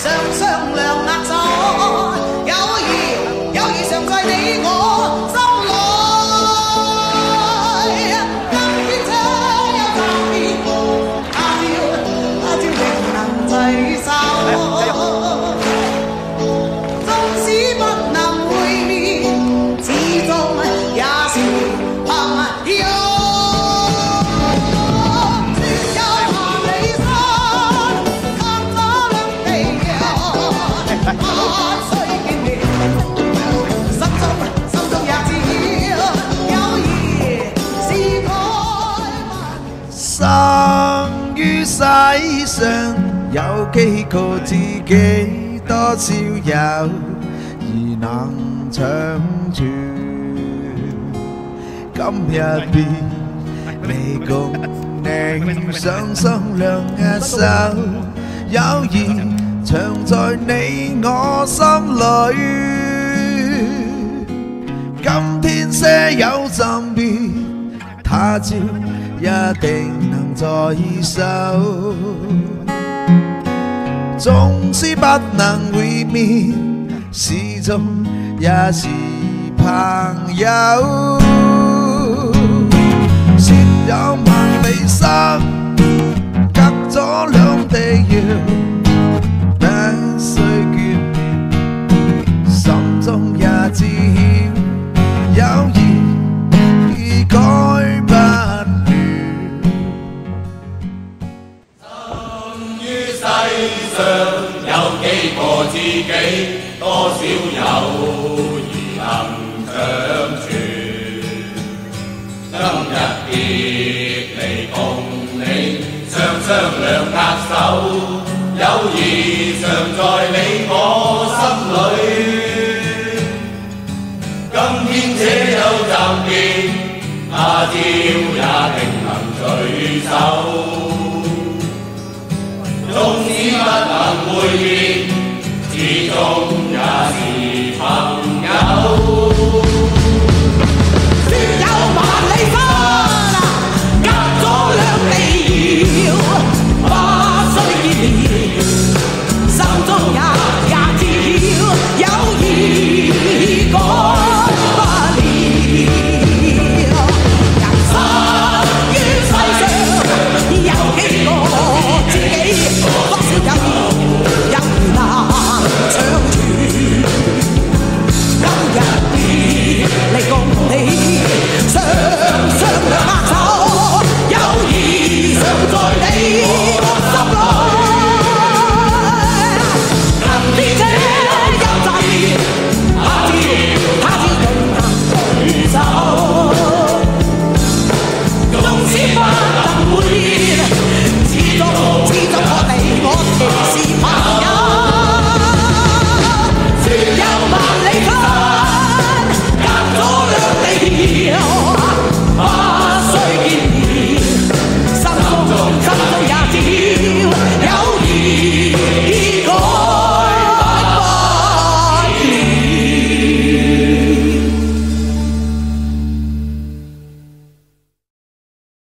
常相兩握手，友誼常在你我心裏。今天這一暫別，他朝仍能聚首。縱使不能會面，始終也是朋友。生於世上有幾個知己，多少友誼能長存。今日別離共你雙雙兩握手，友誼長在你我心裏。今天些有暫別，他朝一定能再手，縱使不能會面，始終也是朋友。先有萬里山，隔咗兩地洋，不需眷戀，心中也知曉，友誼已改不。世上有幾個知己，多少友誼能長存。今日別離共你雙雙兩握手，友誼常在你我心裏。今天這有暫別，他朝也定